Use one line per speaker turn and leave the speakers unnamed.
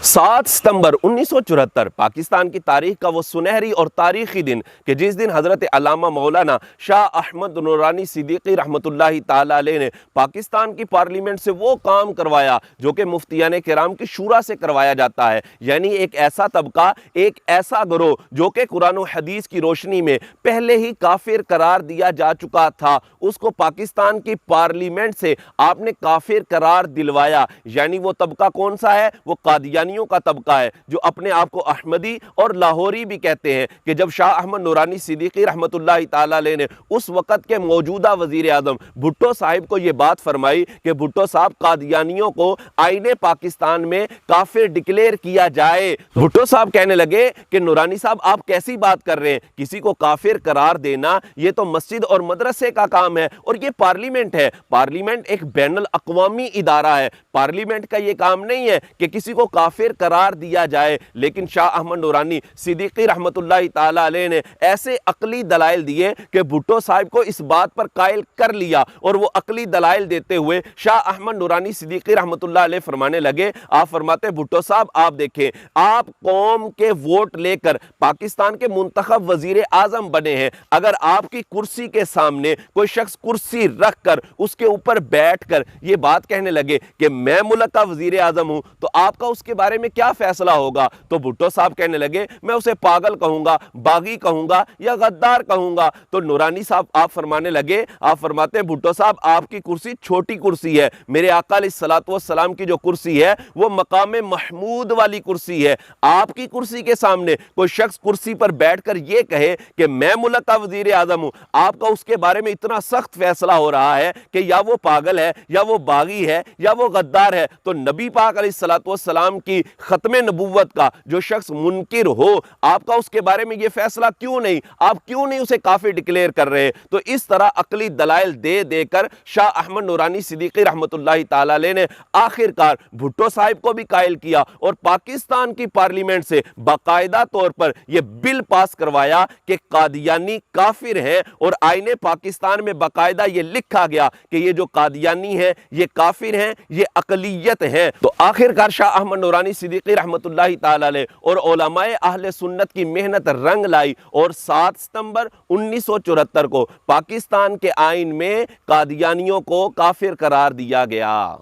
7 ستمبر 1974 پاکستان کی تاریخ کا وہ سنہری اور تاریخی دن کہ جس دن حضرت علامہ مولانا شاہ احمد نورانی صدیقی رحمۃ اللہ تعالی علیہ نے پاکستان کی پارلیمنٹ سے وہ کام کروایا جو کہ مفتیان کرام کی شورا سے کروایا جاتا ہے، یعنی ایک ایسا طبقہ، ایک ایسا گروہ جو کہ قرآن و حدیث کی روشنی میں پہلے ہی کافر قرار دیا جا چکا تھا، اس کو پاکستان کی پارلیمنٹ سے آپ نے کافر قرار دلوایا۔ یعنی وہ طبقہ کون سا ہے؟ وہ قادیانیوں کا طبقہ ہے جو اپنے آپ کو احمدی اور لاہوری بھی کہتے ہیں، کہ جب شاہ احمد نورانی صدیقی رحمۃ اللہ تعالی علیہ نے اس وقت کے موجودہ وزیر اعظم بھٹو صاحب کو یہ بات فرمائی کہ بھٹو صاحب قادیانیوں کو آئین پاکستان میں کافر ڈکلیئر کیا جائے، تو بھٹو صاحب کہنے لگے کہ نورانی صاحب آپ کیسی بات کر رہے ہیں، کسی کو کافر قرار دینا یہ تو مسجد اور مدرسے کا کام ہے، اور یہ پارلیمنٹ ہے، پارلیمنٹ ایک بین الاقوامی ادارہ ہے، پارلیمنٹ کا یہ کام نہیں ہے کہ کسی کو کافر قرار دیا جائے۔ لیکن شاہ احمد نورانی صدیقی رحمت اللہ تعالی علیہ نے ایسے عقلی دلائل دیے کہ بھٹو صاحب کو اس بات پر قائل کر لیا، اور وہ عقلی دلائل دیتے ہوئے شاہ احمد نورانی صدیقی رحمت اللہ علیہ فرمانے لگے، آپ فرماتے بھٹو صاحب آپ دیکھیں، آپ قوم کے ووٹ لے کر پاکستان کے منتخب وزیر اعظم بنے ہیں، اگر آپ کی کرسی کے سامنے کوئی شخص کرسی رکھ کر اس کے اوپر بیٹھ کر یہ بات کہنے لگے کہ میں ملک کا وزیر اعظم ہوں، تو آپ کا اس کے بارے میں کیا فیصلہ ہوگا؟ تو بھٹو صاحب کہنے لگے میں اسے پاگل کہوں گا، باغی کہوں گا، یا غدار کہوں گا۔ تو نورانی صاحب آپ فرمانے لگے، آپ فرماتے ہیں بھٹو صاحب آپ کی کرسی چھوٹی کرسی ہے، میرے آقا علیہ الصلوۃ والسلام کی جو کرسی ہے وہ مقام محمود والی کرسی ہے، آپ کی کرسی کے سامنے کوئی شخص کرسی پر بیٹھ کر یہ کہے کہ میں ملک کا وزیر اعظم ہوں، آپ کا اس کے بارے میں اتنا سخت فیصلہ ہو رہا ہے کہ یا وہ پاگل ہے، یا وہ باغی ہے، یا وہ غدار ہے۔ تو نبی پاک علیہ الصلوۃ والسلام کی ختم نبوت کا جو شخص منکر ہو، آپ کا اس کے بارے میں یہ فیصلہ کیوں نہیں؟ آپ کیوں نہیں اسے کافر ڈکلیئر کر رہے؟ تو اس طرح عقلی دلائل دے دے کر شاہ احمد نورانی صدیقی رحمت اللہ تعالی علیہ نے آخر کار بھٹو صاحب کو بھی قائل کیا، اور پاکستان کی پارلیمنٹ سے باقاعدہ طور پر یہ بل پاس کروایا کہ قادیانی کافر ہیں، اور آئین پاکستان میں باقاعدہ یہ لکھا گیا کہ یہ جو قادیانی ہیں یہ کافر ہیں، یہ اقلیت ہیں۔ تو آخر کار شاہ احمد نورانی صدیقی رحمت اللہ تعالی علیہ اور علماء اہل سنت کی محنت رنگ لائی، اور 7 ستمبر 1974 کو پاکستان کے آئین میں قادیانیوں کو کافر قرار دیا گیا۔